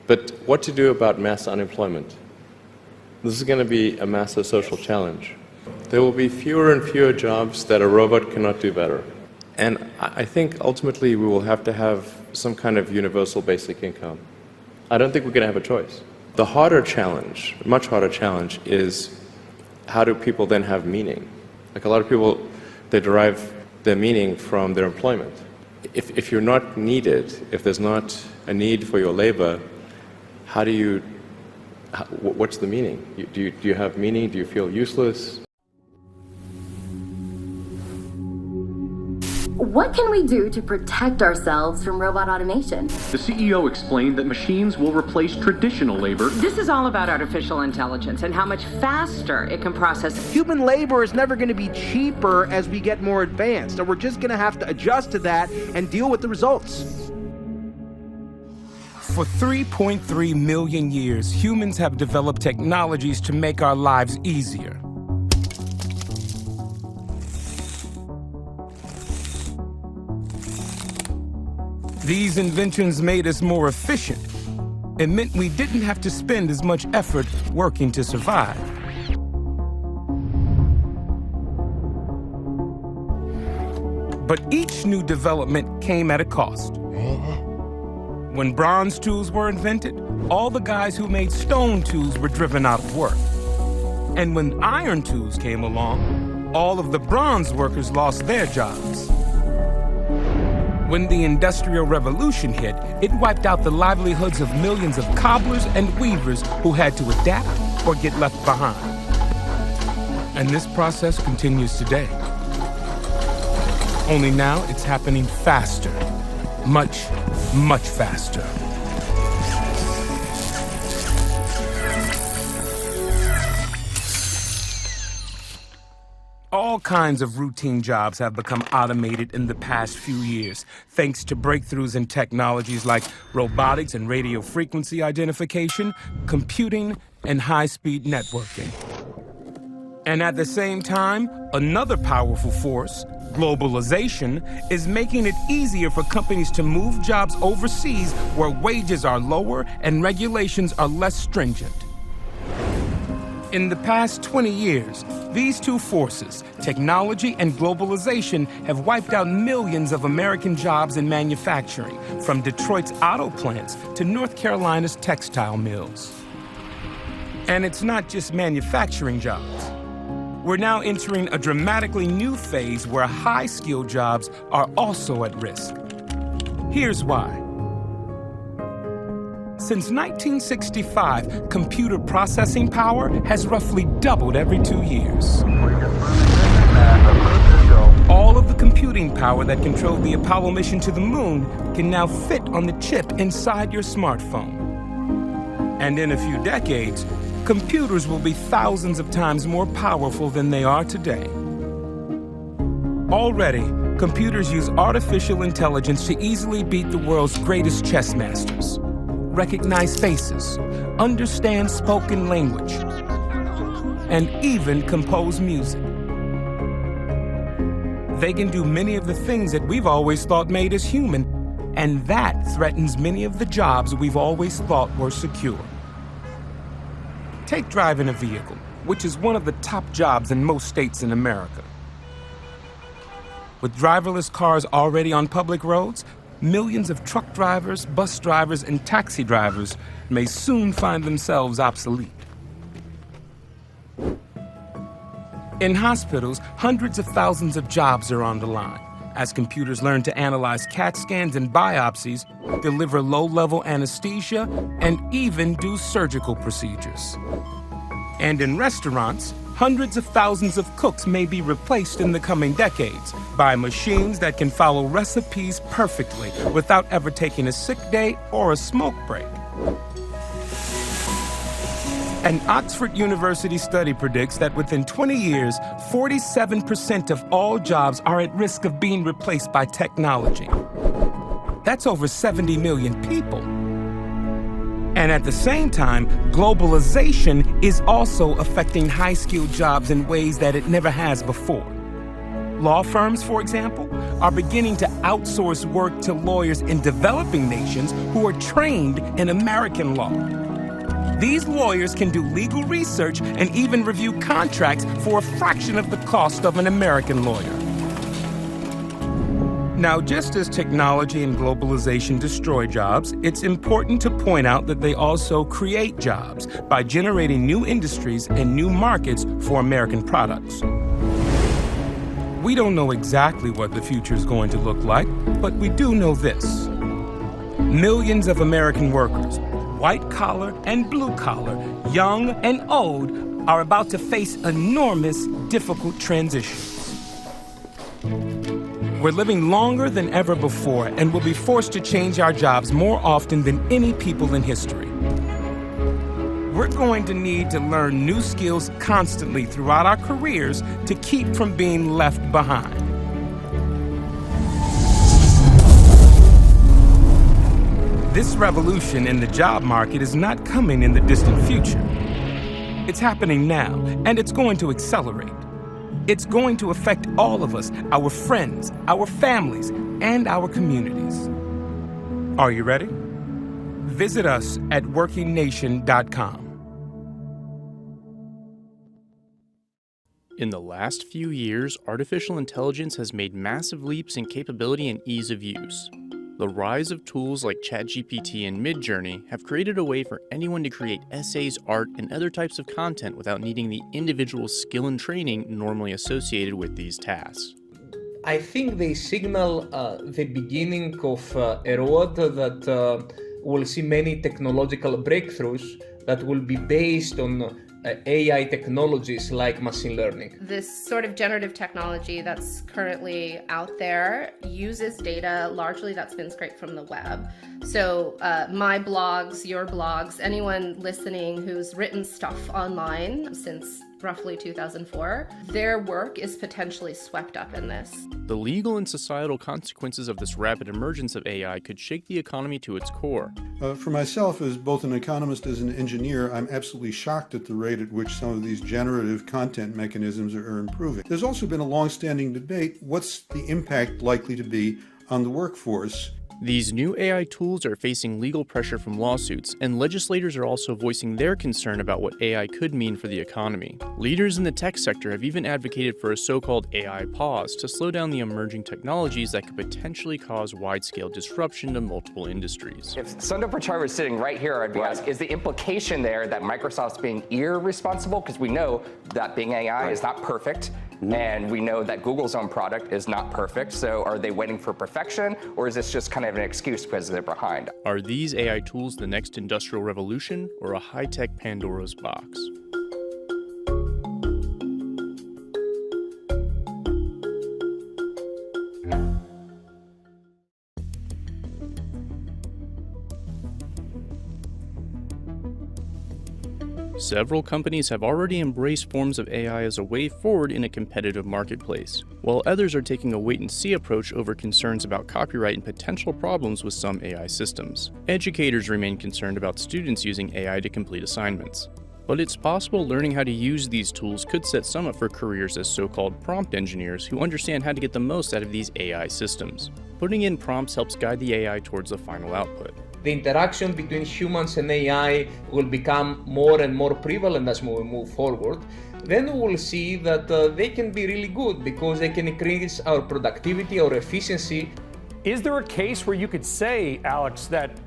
But what to do about mass unemployment? This is going to be a massive social challenge. There will be fewer and fewer jobs that a robot cannot do better. And I think ultimately we will have to have some kind of universal basic income. I don't think we're going to have a choice. The harder challenge, much harder challenge, is how do people then have meaning? Like a lot of people, they derive their meaning from their employment. If you're not needed, if there's not a need for your labor, what's the meaning? Do you have meaning? Do you feel useless? What can we do to protect ourselves from robot automation? The CEO explained that machines will replace traditional labor. This is all about artificial intelligence and how much faster it can process. Human labor is never going to be cheaper as we get more advanced, and we're just going to have to adjust to that and deal with the results. For 3.3 million years, humans have developed technologies to make our lives easier. These inventions made us more efficient. It meant we didn't have to spend as much effort working to survive. But each new development came at a cost. When bronze tools were invented, all the guys who made stone tools were driven out of work. And when iron tools came along, all of the bronze workers lost their jobs. When the Industrial Revolution hit, it wiped out the livelihoods of millions of cobblers and weavers who had to adapt or get left behind. And this process continues today. Only now it's happening faster. Much, much faster. All kinds of routine jobs have become automated in the past few years, thanks to breakthroughs in technologies like robotics and radio frequency identification, computing, and high-speed networking. And at the same time, another powerful force, globalization, is making it easier for companies to move jobs overseas where wages are lower and regulations are less stringent. In the past 20 years, these two forces, technology and globalization, have wiped out millions of American jobs in manufacturing, from Detroit's auto plants to North Carolina's textile mills. And it's not just manufacturing jobs. We're now entering a dramatically new phase where high-skilled jobs are also at risk. Here's why. Since 1965, computer processing power has roughly doubled every 2 years. All of the computing power that controlled the Apollo mission to the moon can now fit on the chip inside your smartphone. And in a few decades, computers will be thousands of times more powerful than they are today. Already, computers use artificial intelligence to easily beat the world's greatest chess masters, recognize faces, understand spoken language, and even compose music. They can do many of the things that we've always thought made us human, and that threatens many of the jobs we've always thought were secure. Take driving a vehicle, which is one of the top jobs in most states in America. With driverless cars already on public roads, millions of truck drivers, bus drivers, and taxi drivers may soon find themselves obsolete. In hospitals, hundreds of thousands of jobs are on the line, as computers learn to analyze CAT scans and biopsies, deliver low-level anesthesia, and even do surgical procedures. And in restaurants, hundreds of thousands of cooks may be replaced in the coming decades by machines that can follow recipes perfectly without ever taking a sick day or a smoke break. An Oxford University study predicts that within 20 years, 47% of all jobs are at risk of being replaced by technology. That's over 70 million people. And at the same time, globalization is also affecting high-skilled jobs in ways that it never has before. Law firms, for example, are beginning to outsource work to lawyers in developing nations who are trained in American law. These lawyers can do legal research and even review contracts for a fraction of the cost of an American lawyer. Now, just as technology and globalization destroy jobs, it's important to point out that they also create jobs by generating new industries and new markets for American products. We don't know exactly what the future is going to look like, but we do know this. Millions of American workers, white collar and blue collar, young and old, are about to face enormous, difficult transitions. We're living longer than ever before and will be forced to change our jobs more often than any people in history. We're going to need to learn new skills constantly throughout our careers to keep from being left behind. This revolution in the job market is not coming in the distant future. It's happening now, and it's going to accelerate. It's going to affect all of us, our friends, our families, and our communities. Are you ready? Visit us at workingnation.com. In the last few years, artificial intelligence has made massive leaps in capability and ease of use. The rise of tools like ChatGPT and Midjourney have created a way for anyone to create essays, art, and other types of content without needing the individual skill and training normally associated with these tasks. I think they signal the beginning of a road that will see many technological breakthroughs that will be based on AI technologies like machine learning. This sort of generative technology that's currently out there uses data largely that's been scraped from the web. So my blogs, your blogs, anyone listening who's written stuff online since roughly 2004, their work is potentially swept up in this. The legal and societal consequences of this rapid emergence of AI could shake the economy to its core. For myself, as both an economist and an engineer, I'm absolutely shocked at the rate at which some of these generative content mechanisms are improving. There's also been a long-standing debate, what's the impact likely to be on the workforce? These new AI tools are facing legal pressure from lawsuits, and legislators are also voicing their concern about what AI could mean for the economy. Leaders in the tech sector have even advocated for a so-called AI pause to slow down the emerging technologies that could potentially cause wide-scale disruption to multiple industries. If Sundar Pichai was sitting right here, I'd be asking, is the implication there that Microsoft's being irresponsible? Because we know that Bing AI is not perfect. And we know that Google's own product is not perfect, so are they waiting for perfection, or is this just kind of an excuse because they're behind? Are these AI tools the next industrial revolution, or a high-tech Pandora's box? Several companies have already embraced forms of AI as a way forward in a competitive marketplace, while others are taking a wait-and-see approach over concerns about copyright and potential problems with some AI systems. Educators remain concerned about students using AI to complete assignments. But it's possible learning how to use these tools could set some up for careers as so-called prompt engineers who understand how to get the most out of these AI systems. Putting in prompts helps guide the AI towards the final output. The interaction between humans and AI will become more and more prevalent as we move forward. Then we will see that they can be really good because they can increase our productivity, our efficiency. Is there a case where you could say, Alex, that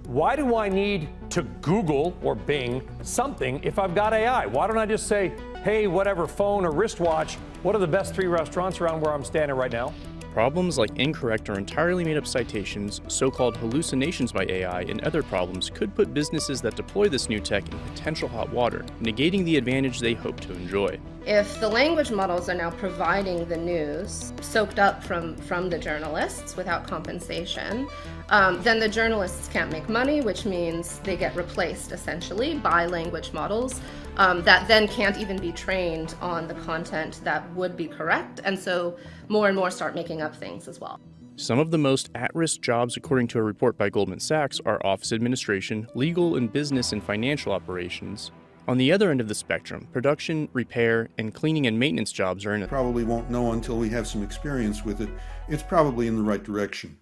why do I need to Google or Bing something if I've got AI? Why don't I just say, hey, whatever phone or wristwatch, what are the best 3 restaurants around where I'm standing right now? Problems like incorrect or entirely made-up citations, so-called hallucinations by AI, and other problems could put businesses that deploy this new tech in potential hot water, negating the advantage they hope to enjoy. If the language models are now providing the news soaked up from the journalists without compensation, then the journalists can't make money, which means they get replaced essentially by language models that then can't even be trained on the content that would be correct, and so more and more start making up things as well. Some of the most at-risk jobs, according to a report by Goldman Sachs, are office administration, legal and business and financial operations, On the other end of the spectrum, production, repair, and cleaning and maintenance jobs are in it. Probably won't know until we have some experience with it. It's probably in the right direction.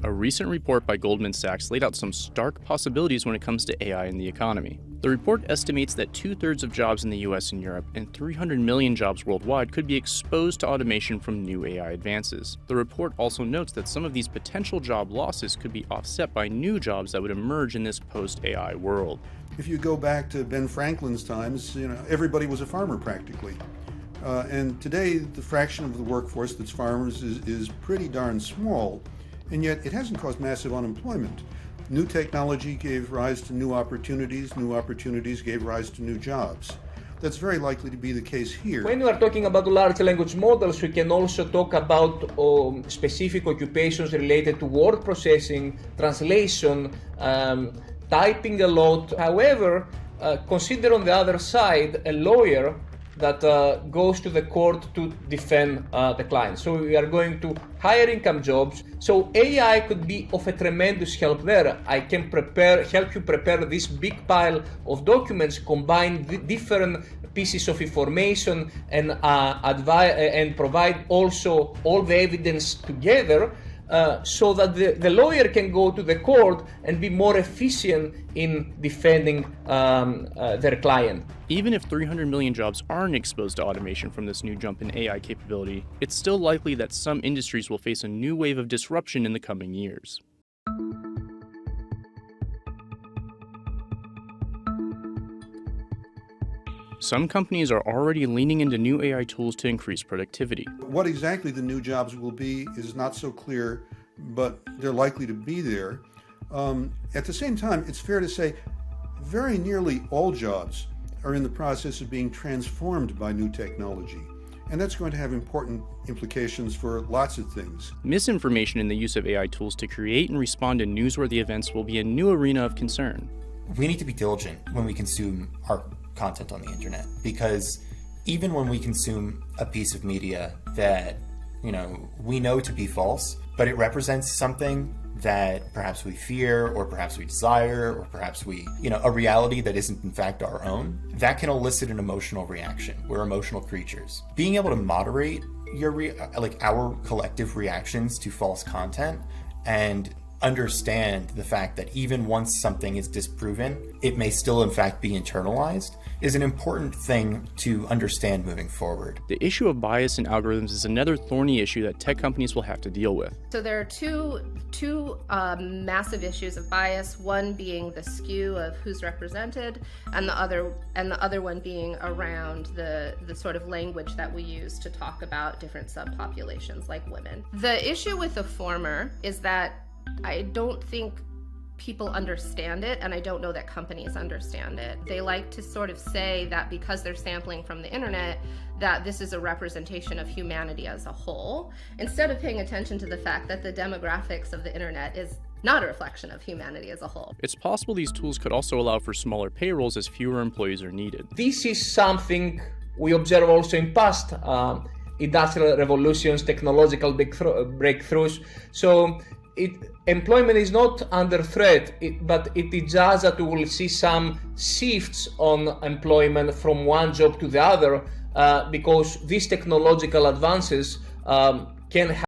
A recent report by Goldman Sachs laid out some stark possibilities when it comes to AI in the economy. The report estimates that 2/3 of jobs in the US and Europe and 300 million jobs worldwide could be exposed to automation from new AI advances. The report also notes that some of these potential job losses could be offset by new jobs that would emerge in this post-AI world. If you go back to Ben Franklin's times, everybody was a farmer practically. And today, the fraction of the workforce that's farmers is pretty darn small. And yet it hasn't caused massive unemployment. New technology gave rise to new opportunities gave rise to new jobs. That's very likely to be the case here. When we are talking about large language models, we can also talk about specific occupations related to word processing, translation, typing a lot. However, consider on the other side a lawyer that goes to the court to defend the client. So we are going to higher income jobs. So AI could be of a tremendous help there. I can help you prepare this big pile of documents, combine the different pieces of information and and provide also all the evidence together so that the lawyer can go to the court and be more efficient in defending their client. Even if 300 million jobs aren't exposed to automation from this new jump in AI capability, it's still likely that some industries will face a new wave of disruption in the coming years. Some companies are already leaning into new AI tools to increase productivity. What exactly the new jobs will be is not so clear, but they're likely to be there. At the same time, it's fair to say very nearly all jobs are in the process of being transformed by new technology. And that's going to have important implications for lots of things. Misinformation in the use of AI tools to create and respond to newsworthy events will be a new arena of concern. We need to be diligent when we consume our content on the internet, because even when we consume a piece of media that, we know to be false, but it represents something that perhaps we fear, or perhaps we desire, or perhaps a reality that isn't in fact our own, that can elicit an emotional reaction. We're emotional creatures. Being able to moderate our collective reactions to false content and understand the fact that even once something is disproven, it may still in fact be internalized, is an important thing to understand moving forward. The issue of bias in algorithms is another thorny issue that tech companies will have to deal with. So there are two massive issues of bias, one being the skew of who's represented, and the other one being around the sort of language that we use to talk about different subpopulations like women. The issue with the former is that I don't think people understand it, and I don't know that companies understand it. They like to sort of say that because they're sampling from the internet, that this is a representation of humanity as a whole, instead of paying attention to the fact that the demographics of the internet is not a reflection of humanity as a whole. It's possible these tools could also allow for smaller payrolls as fewer employees are needed. This is something we observe also in past industrial revolutions, technological breakthroughs. So employment is not under threat, but it is just that we will see some shifts on employment from one job to the other because these technological advances can have.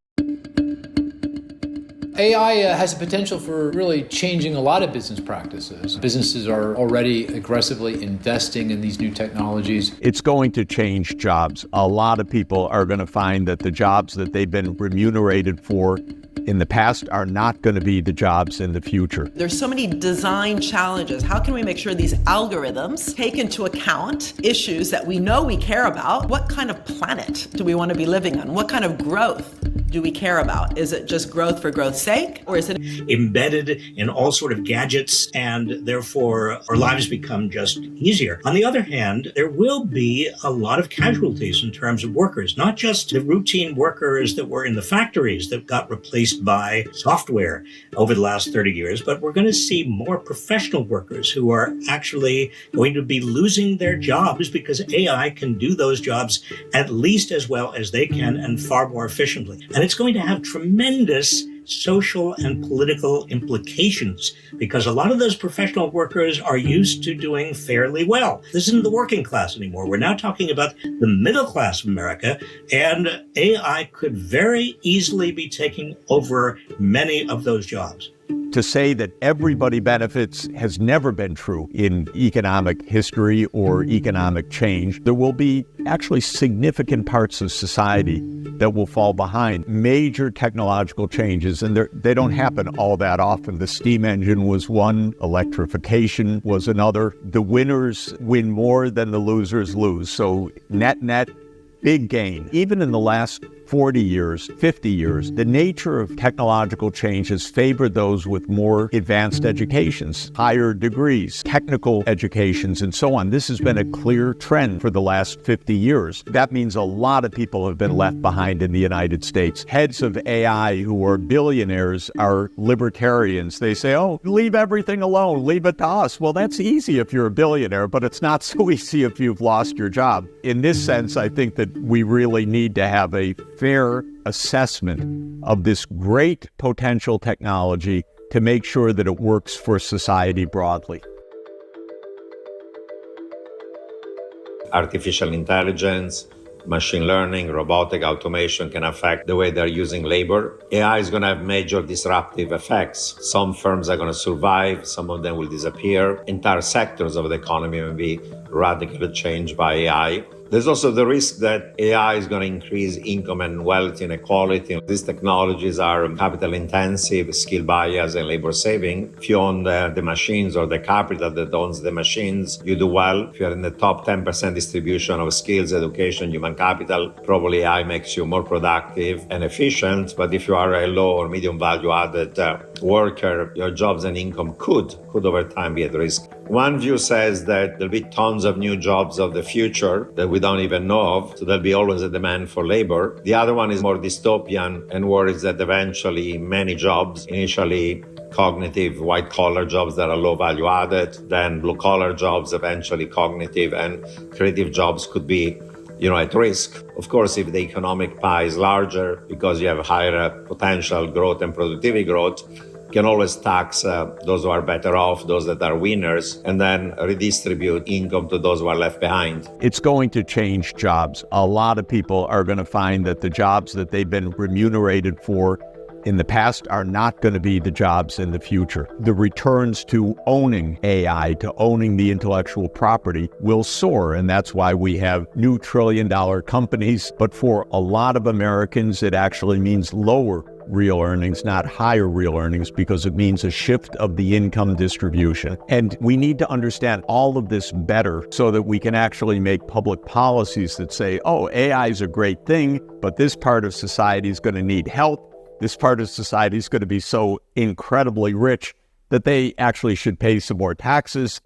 AI has the potential for really changing a lot of business practices. Businesses are already aggressively investing in these new technologies. It's going to change jobs. A lot of people are going to find that the jobs that they've been remunerated for in the past are not going to be the jobs in the future. There's so many design challenges. How can we make sure these algorithms take into account issues that we know we care about? What kind of planet do we want to be living on? What kind of growth do we care about? Is it just growth for growth's sake, or is it embedded in all sort of gadgets, and therefore our lives become just easier? On the other hand, there will be a lot of casualties in terms of workers, not just the routine workers that were in the factories that got replaced by software over the last 30 years, but we're going to see more professional workers who are actually going to be losing their jobs because AI can do those jobs at least as well as they can and far more efficiently. And it's going to have tremendous social and political implications, because a lot of those professional workers are used to doing fairly well. This isn't the working class anymore. We're now talking about the middle class of America, and AI could very easily be taking over many of those jobs. To say that everybody benefits has never been true in economic history or economic change. There will be actually significant parts of society that will fall behind. Major technological changes, and they don't happen all that often. The steam engine was one, electrification was another. The winners win more than the losers lose. So net, big gain. Even in the last 40 years, 50 years, the nature of technological change has favored those with more advanced educations, higher degrees, technical educations, and so on. This has been a clear trend for the last 50 years. That means a lot of people have been left behind in the United States. Heads of AI who are billionaires are libertarians. They say, oh, leave everything alone, leave it to us. Well, that's easy if you're a billionaire, but it's not so easy if you've lost your job. In this sense, I think that we really need to have a fair assessment of this great potential technology to make sure that it works for society broadly. Artificial intelligence, machine learning, robotic automation can affect the way they're using labor. AI is going to have major disruptive effects. Some firms are going to survive, some of them will disappear. Entire sectors of the economy will be radically changed by AI. There's also the risk that AI is going to increase income and wealth inequality. These technologies are capital intensive, skill bias, and labor saving. If you own the machines or the capital that owns the machines, you do well. If you're in the top 10% distribution of skills, education, human capital, probably AI makes you more productive and efficient. But if you are a low or medium value added worker, your jobs and income could over time be at risk. One view says that there'll be tons of new jobs of the future that we don't even know of, so there'll be always a demand for labor. The other one is more dystopian and worries that eventually many jobs, initially cognitive white-collar jobs that are low value added, then blue-collar jobs, eventually cognitive and creative jobs could be at risk. Of course, if the economic pie is larger because you have higher potential growth and productivity growth, you can always tax those who are better off, those that are winners, and then redistribute income to those who are left behind. It's going to change jobs. A lot of people are going to find that the jobs that they've been remunerated for in the past are not going to be the jobs in the future. The returns to owning AI, to owning the intellectual property will soar, and that's why we have new trillion-dollar companies. But for a lot of Americans, it actually means lower real earnings, not higher real earnings, because it means a shift of the income distribution. And we need to understand all of this better so that we can actually make public policies that say, oh, AI is a great thing, but this part of society is going to need help. This part of society is going to be so incredibly rich that they actually should pay some more taxes.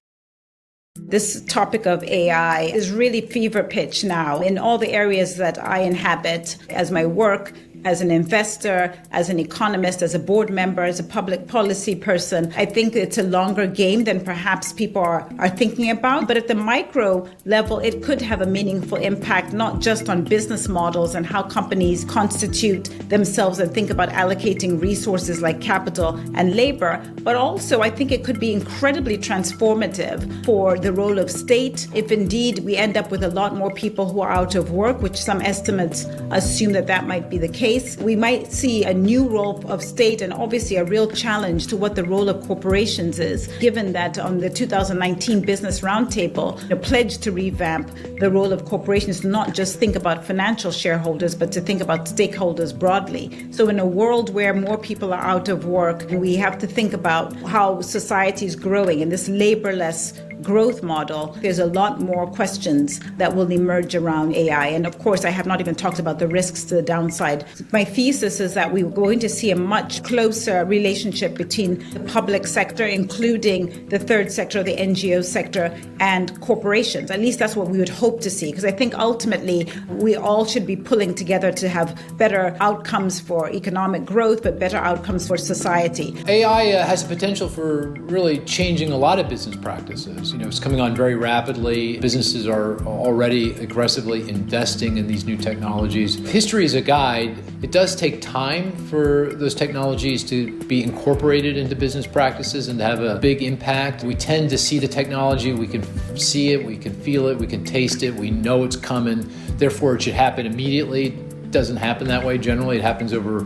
This topic of AI is really fever pitch now in all the areas that I inhabit as my work, as an investor, as an economist, as a board member, as a public policy person. I think it's a longer game than perhaps people are thinking about. But at the micro level, it could have a meaningful impact, not just on business models and how companies constitute themselves and think about allocating resources like capital and labor, but also I think it could be incredibly transformative for the role of state. If indeed we end up with a lot more people who are out of work, which some estimates assume that might be the case, we might see a new role of state and obviously a real challenge to what the role of corporations is, given that on the 2019 Business Roundtable, the pledge to revamp the role of corporations to not just think about financial shareholders, but to think about stakeholders broadly. So in a world where more people are out of work, we have to think about how society is growing in this laborless growth model. There's a lot more questions that will emerge around AI. And of course, I have not even talked about the risks to the downside. My thesis is that we're going to see a much closer relationship between the public sector, including the third sector, the NGO sector, and corporations. At least that's what we would hope to see, because I think ultimately we all should be pulling together to have better outcomes for economic growth, but better outcomes for society. AI has the potential for really changing a lot of business practices. You know, it's coming on very rapidly. Businesses are already aggressively investing in these new technologies. History is a guide. It does take time for those technologies to be incorporated into business practices and to have a big impact. We tend to see the technology, we can see it, we can feel it, we can taste it, we know it's coming, therefore it should happen immediately. It doesn't happen that way generally. It happens over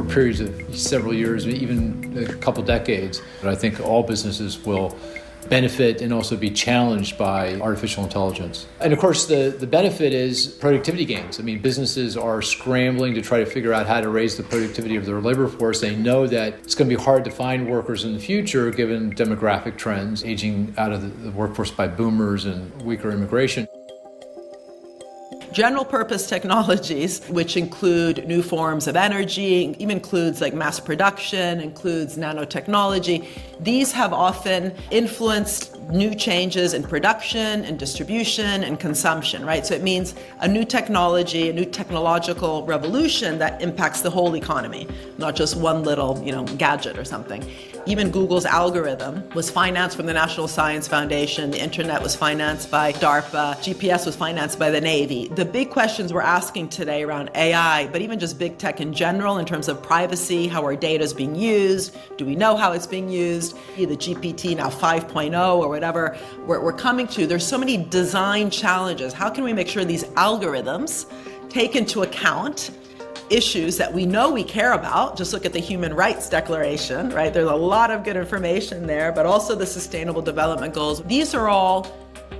periods of several years, even a couple decades. But I think all businesses will benefit and also be challenged by artificial intelligence. And of course, the benefit is productivity gains. I mean, businesses are scrambling to try to figure out how to raise the productivity of their labor force. They know that it's going to be hard to find workers in the future given demographic trends, aging out of the workforce by boomers and weaker immigration. General purpose technologies, which include new forms of energy, even includes like mass production, includes nanotechnology, these have often influenced new changes in production and distribution and consumption, right? So it means a new technology, a new technological revolution that impacts the whole economy, not just one little, gadget or something. Even Google's algorithm was financed from the National Science Foundation. The internet was financed by DARPA. GPS was financed by the Navy. The big questions we're asking today around AI, but even just big tech in general in terms of privacy, how our data is being used, do we know how it's being used, the GPT now 5.0 or whatever we're coming to, there's so many design challenges. How can we make sure these algorithms take into account issues that we know we care about? Just look at the Human Rights Declaration, right? There's a lot of good information there, but also the Sustainable Development Goals. These are all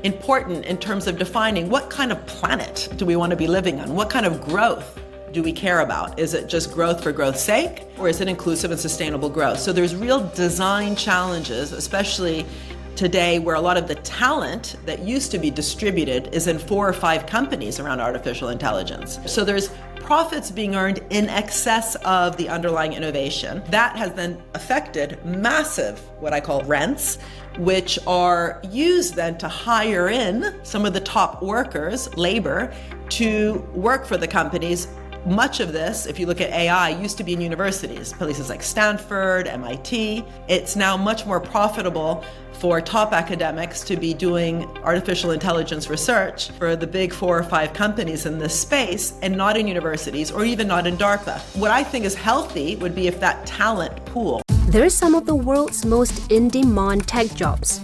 important in terms of defining what kind of planet do we want to be living on? What kind of growth do we care about? Is it just growth for growth's sake, or is it inclusive and sustainable growth? So there's real design challenges, especially today, where a lot of the talent that used to be distributed is in 4 or 5 companies around artificial intelligence. So there's profits being earned in excess of the underlying innovation. That has then affected massive, what I call rents, which are used then to hire in some of the top workers, labor, to work for the companies. Much of this, if you look at AI, used to be in universities, places like Stanford, MIT. It's now much more profitable for top academics to be doing artificial intelligence research for the big 4 or 5 companies in this space, and not in universities or even not in DARPA. What I think is healthy would be if that talent pool. They're some of the world's most in-demand tech jobs.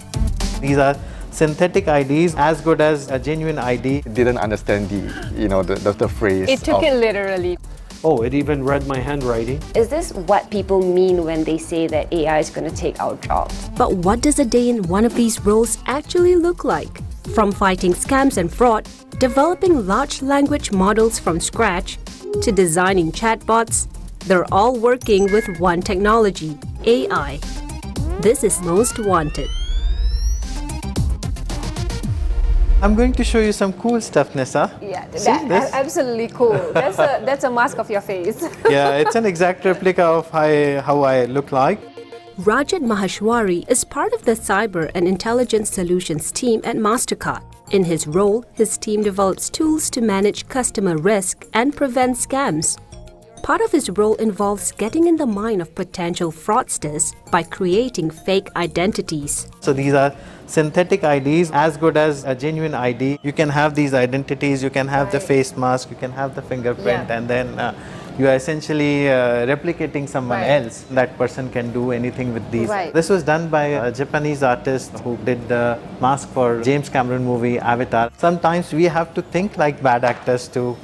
These are synthetic IDs, as good as a genuine ID. Didn't understand the phrase. It took it literally. Oh, it even read my handwriting. Is this what people mean when they say that AI is going to take our jobs? But what does a day in one of these roles actually look like? From fighting scams and fraud, developing large language models from scratch, to designing chatbots, they're all working with one technology, AI. This is Most Wanted. I'm going to show you some cool stuff, Nessa. Yeah, that's absolutely cool. That's a mask of your face. Yeah, it's an exact replica of how I look like. Rajat Maheshwari is part of the Cyber and Intelligence Solutions team at MasterCard. In his role, his team develops tools to manage customer risk and prevent scams. Part of his role involves getting in the mind of potential fraudsters by creating fake identities. So these are synthetic IDs, as good as a genuine ID. You can have these identities, you can have the face mask, you can have the fingerprint, and then you are essentially replicating someone else. That person can do anything with these. This was done by a Japanese artist who did the mask for James Cameron movie Avatar. Sometimes we have to think like bad actors to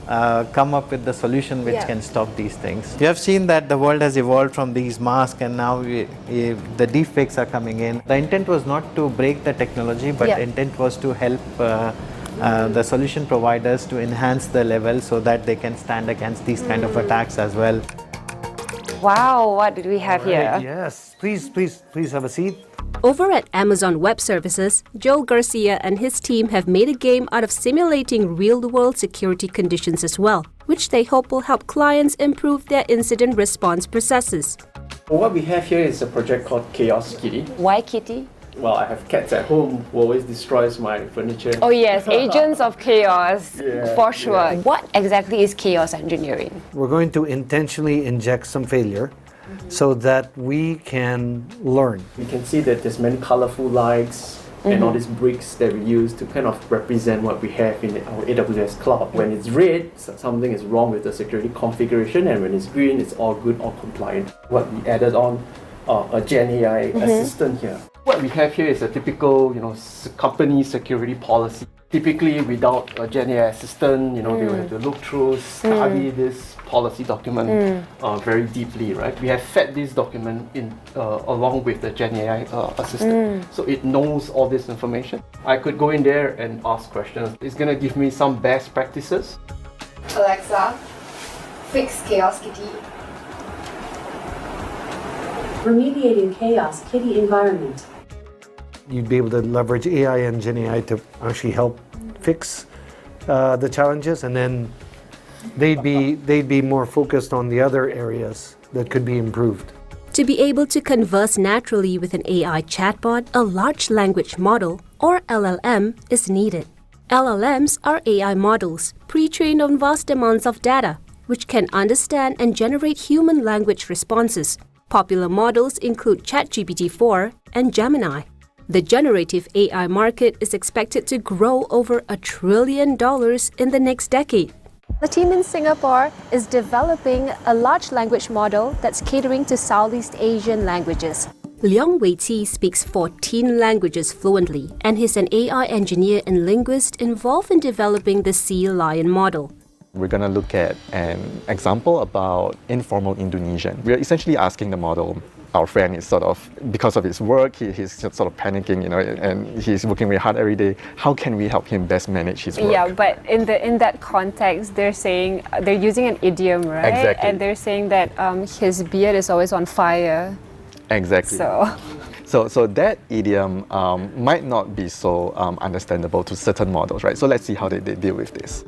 come up with the solution which can stop these things. You have seen that the world has evolved from these masks, and now the deepfakes are coming in. The intent was not to break the technology, but the intent was to help the solution providers to enhance the level so that they can stand against these kind of attacks as well. Wow, what did we have here? Yes, please have a seat. Over at Amazon Web Services, Joel Garcia and his team have made a game out of simulating real-world security conditions as well, which they hope will help clients improve their incident response processes. What we have here is a project called Chaos Kitty. Why Kitty? Well, I have cats at home who always destroys my furniture. Oh yes, agents of chaos, for sure. Yeah. What exactly is chaos engineering? We're going to intentionally inject some failure so that we can learn. We can see that there's many colorful lights, and all these bricks that we use to kind of represent what we have in our AWS cloud. When it's red, something is wrong with the security configuration, and when it's green, it's all good, all compliant. What we added on a Gen AI assistant here. What we have here is a typical, company security policy. Typically, without a Gen AI assistant, they will have to look through, study this policy document very deeply, right? We have fed this document in along with the Gen AI assistant, so it knows all this information. I could go in there and ask questions. It's gonna give me some best practices. Alexa, fix Chaos Kitty. Remediating Chaos Kitty environment. You'd be able to leverage AI and Gen AI to actually help fix the challenges, and then they'd be more focused on the other areas that could be improved. To be able to converse naturally with an AI chatbot, a large language model, or LLM, is needed. LLMs are AI models, pre-trained on vast amounts of data, which can understand and generate human language responses. Popular models include ChatGPT-4 and Gemini. The generative AI market is expected to grow over $1 trillion in the next decade. The team in Singapore is developing a large language model that's catering to Southeast Asian languages. Leong Wei Ti speaks 14 languages fluently, and he's an AI engineer and linguist involved in developing the Sea Lion model. We're going to look at an example about informal Indonesian. We're essentially asking the model, our friend is sort of, because of his work, he's sort of panicking, and he's working very hard every day. How can we help him best manage his work? Yeah, but in that context, they're using an idiom, right? Exactly. And they're saying that his beard is always on fire. Exactly. So that idiom might not be so understandable to certain models, right? So let's see how they deal with this.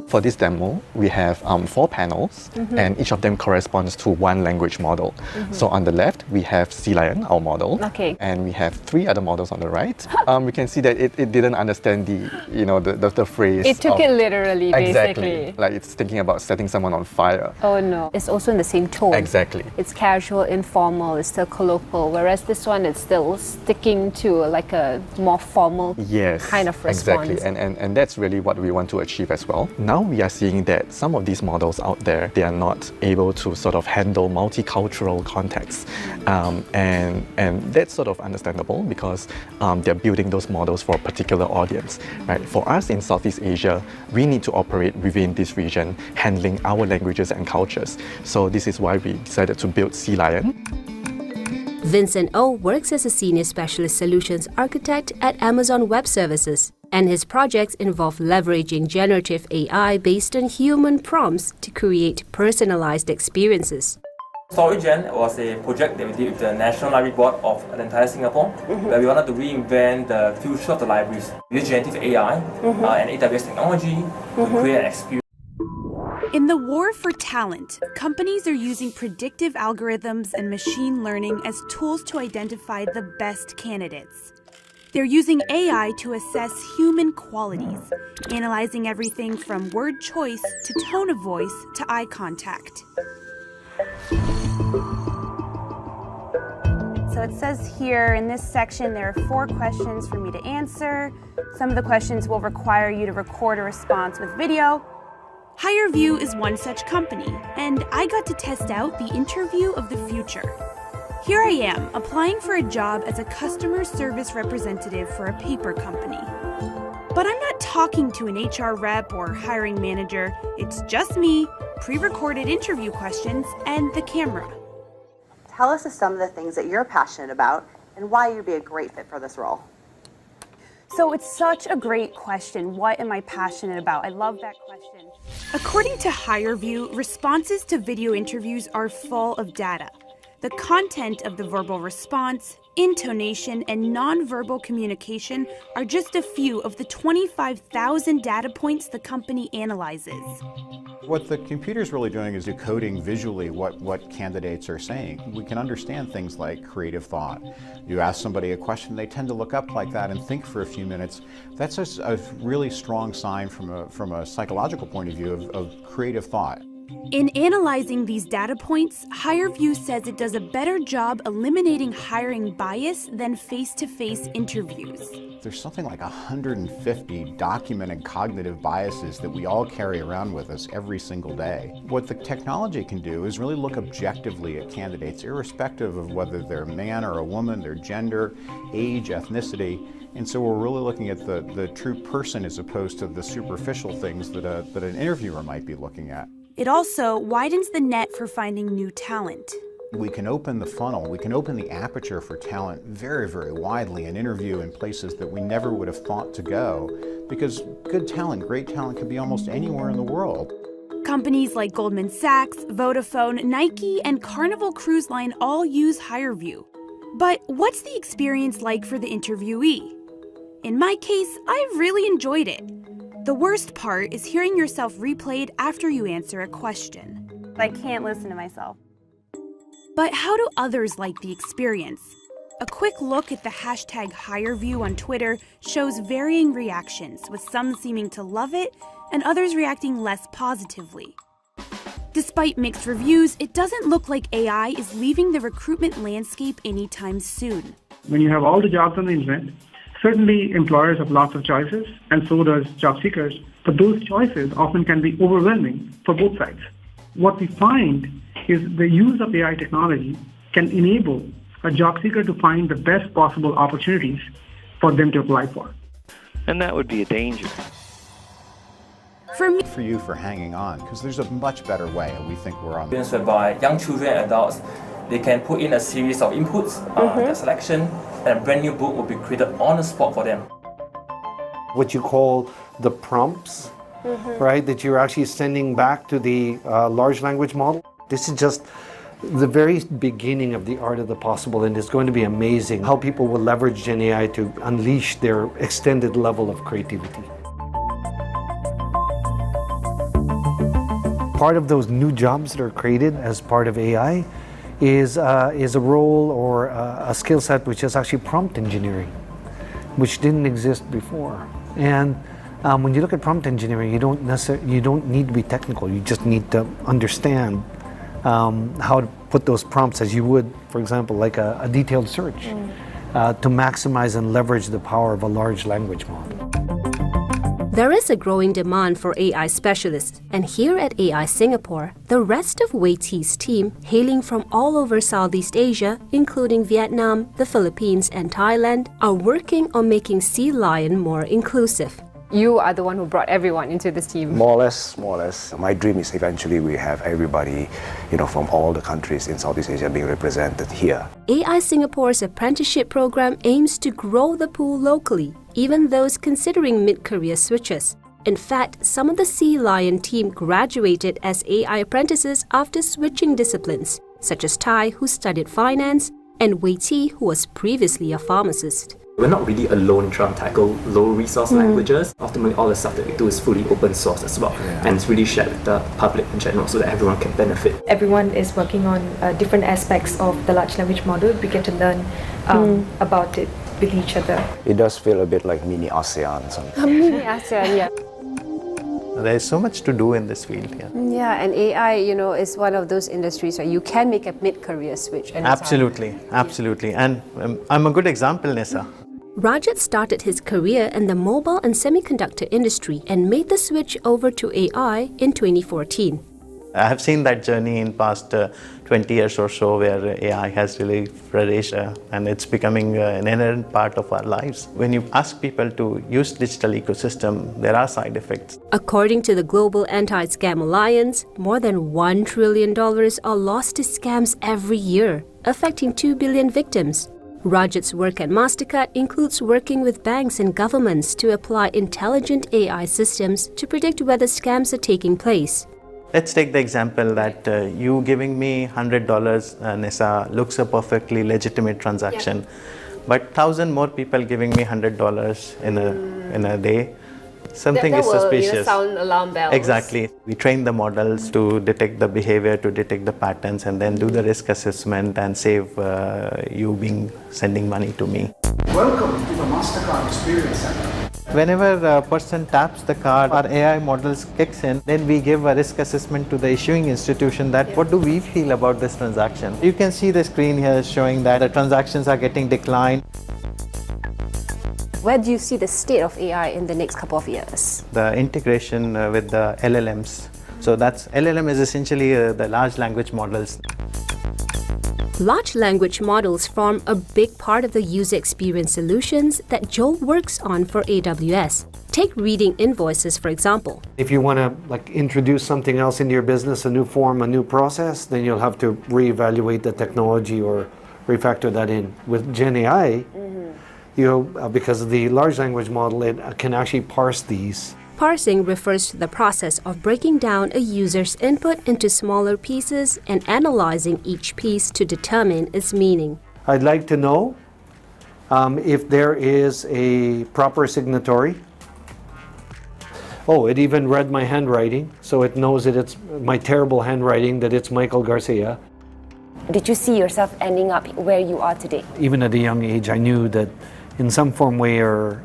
For this demo, we have 4 panels, and each of them corresponds to one language model. So on the left, we have Sea Lion, our model, and we have 3 other models on the right. We can see that it didn't understand the phrase. It took it literally, exactly. basically. Like it's thinking about setting someone on fire. Oh no. It's also in the same tone. Exactly. It's casual, informal, it's still colloquial, whereas this one is still sticking to like a more formal kind of response. Exactly. And that's really what we want to achieve as well. Now we are seeing that some of these models out there, they are not able to sort of handle multicultural contexts. And that's sort of understandable because they're building those models for a particular audience, right? For us in Southeast Asia, we need to operate within this region, handling our languages and cultures. So this is why we decided to build Sea Lion. Vincent O works as a senior specialist solutions architect at Amazon Web Services, and his projects involve leveraging generative AI based on human prompts to create personalized experiences. StoryGen was a project that we did with the National Library Board of the entire Singapore, where we wanted to reinvent the future of the libraries. We use generative AI and AWS technology to create an experience. In the war for talent, companies are using predictive algorithms and machine learning as tools to identify the best candidates. They're using AI to assess human qualities, analyzing everything from word choice to tone of voice to eye contact. So it says here in this section there are 4 questions for me to answer. Some of the questions will require you to record a response with video. HireVue is one such company, and I got to test out the interview of the future. Here I am, applying for a job as a customer service representative for a paper company. But I'm not talking to an HR rep or hiring manager. It's just me, pre-recorded interview questions, and the camera. Tell us some of the things that you're passionate about and why you'd be a great fit for this role. So it's such a great question. What am I passionate about? I love that question. According to HireVue, responses to video interviews are full of data. The content of the verbal response, intonation, and nonverbal communication are just a few of the 25,000 data points the company analyzes. What the computer's really doing is decoding visually what candidates are saying. We can understand things like creative thought. You ask somebody a question, they tend to look up like that and think for a few minutes. That's a really strong sign from a psychological point of view of creative thought. In analyzing these data points, HireVue says it does a better job eliminating hiring bias than face-to-face interviews. There's something like 150 documented cognitive biases that we all carry around with us every single day. What the technology can do is really look objectively at candidates, irrespective of whether they're a man or a woman, their gender, age, ethnicity. And so we're really looking at the true person as opposed to the superficial things that an interviewer might be looking at. It also widens the net for finding new talent. We can open the funnel, we can open the aperture for talent very, very widely and interview in places that we never would have thought to go, because good talent, great talent can be almost anywhere in the world. Companies like Goldman Sachs, Vodafone, Nike, and Carnival Cruise Line all use HireVue. But what's the experience like for the interviewee? In my case, I've really enjoyed it. The worst part is hearing yourself replayed after you answer a question. I can't listen to myself. But how do others like the experience? A quick look at the hashtag HireVue on Twitter shows varying reactions, with some seeming to love it and others reacting less positively. Despite mixed reviews, it doesn't look like AI is leaving the recruitment landscape anytime soon. When you have all the jobs on the internet, certainly employers have lots of choices, and so does job seekers, but those choices often can be overwhelming for both sides. What we find is the use of AI technology can enable a job seeker to find the best possible opportunities for them to apply for. And that would be a danger. For me, for you for hanging on, because there's a much better way, and we think we're on the whereby young children and adults, they can put in a series of inputs, their selection, and a brand new book will be created on the spot for them. What you call the prompts, right, that you're actually sending back to the large language model. This is just the very beginning of the art of the possible, and it's going to be amazing how people will leverage Gen AI to unleash their extended level of creativity. Part of those new jobs that are created as part of AI is a role or a skill set which is actually prompt engineering, which didn't exist before. And when you look at prompt engineering, you don't need to be technical. You just need to understand how to put those prompts as you would, for example, like a detailed search, to maximize and leverage the power of a large language model. There is a growing demand for AI specialists, and here at AI Singapore, the rest of Wei Ti's team, hailing from all over Southeast Asia, including Vietnam, the Philippines, and Thailand, are working on making Sea Lion more inclusive. You are the one who brought everyone into this team. More or less. My dream is eventually we have everybody, from all the countries in Southeast Asia being represented here. AI Singapore's apprenticeship program aims to grow the pool locally, even those considering mid-career switches. In fact, some of the Sea Lion team graduated as AI apprentices after switching disciplines, such as Tai, who studied finance, and Wei Ti, who was previously a pharmacist. We're not really alone in trying to tackle low-resource languages. Ultimately, all the stuff that we do is fully open source as well, and it's really shared with the public in general so that everyone can benefit. Everyone is working on different aspects of the large language model. We get to learn about it with each other. It does feel a bit like mini ASEAN sometimes. Mini ASEAN, yeah. There's so much to do in this field. Yeah, and AI, is one of those industries where you can make a mid-career switch. Absolutely. And I'm a good example, Nessa. Rajat started his career in the mobile and semiconductor industry and made the switch over to AI in 2014. I have seen that journey in past 20 years or so where AI has really flourished and it's becoming an inherent part of our lives. When you ask people to use digital ecosystem, there are side effects. According to the Global Anti-Scam Alliance, more than $1 trillion are lost to scams every year, affecting 2 billion victims. Rajat's work at Mastercard includes working with banks and governments to apply intelligent AI systems to predict whether scams are taking place. Let's take the example that you giving me $100, Nessa, looks a perfectly legitimate transaction, but 1,000 more people giving me $100 in a day, something is suspicious. That will sound alarm bells. Exactly. We train the models to detect the behavior, to detect the patterns, and then do the risk assessment and save you sending money to me. Welcome to the Mastercard Experience Center. Whenever a person taps the card, our AI models kicks in, then we give a risk assessment to the issuing institution that what do we feel about this transaction. You can see the screen here showing that the transactions are getting declined. Where do you see the state of AI in the next couple of years? The integration with the LLMs. So LLM is essentially the large language models. Large language models form a big part of the user experience solutions that Joel works on for AWS. Take reading invoices, for example. If you want to introduce something else into your business, a new form, a new process, then you'll have to reevaluate the technology or refactor that in. With Gen AI, because of the large language model, it can actually parse these. Parsing refers to the process of breaking down a user's input into smaller pieces and analyzing each piece to determine its meaning. I'd like to know if there is a proper signatory. Oh, it even read my handwriting, so it knows that it's my terrible handwriting, that it's Michael Garcia. Did you see yourself ending up where you are today? Even at a young age, I knew that in some form, way, or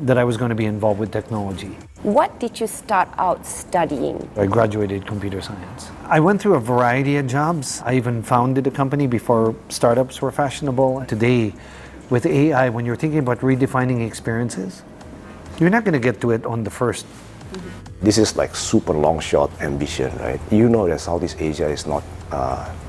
that I was going to be involved with technology. What did you start out studying? I graduated computer science. I went through a variety of jobs. I even founded a company before startups were fashionable. Today, with AI, when you're thinking about redefining experiences, you're not going to get to it on the first. This is like super long shot ambition, right? You know that Southeast Asia is not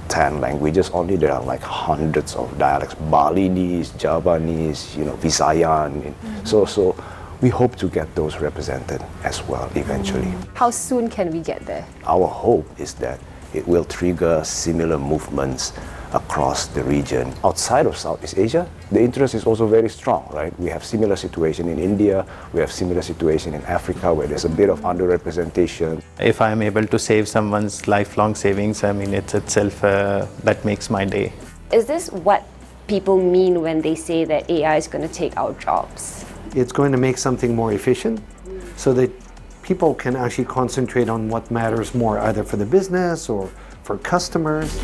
10 languages only. There are like hundreds of dialects: Balinese, Javanese, Visayan. So we hope to get those represented as well eventually. How soon can we get there? Our hope is that it will trigger similar movements across the region. Outside of Southeast Asia, the interest is also very strong, right? We have similar situation in India, we have similar situation in Africa where there's a bit of underrepresentation. If I'm able to save someone's lifelong savings, it's itself, that makes my day. Is this what people mean when they say that AI is going to take our jobs? It's going to make something more efficient so that people can actually concentrate on what matters more, either for the business or for customers.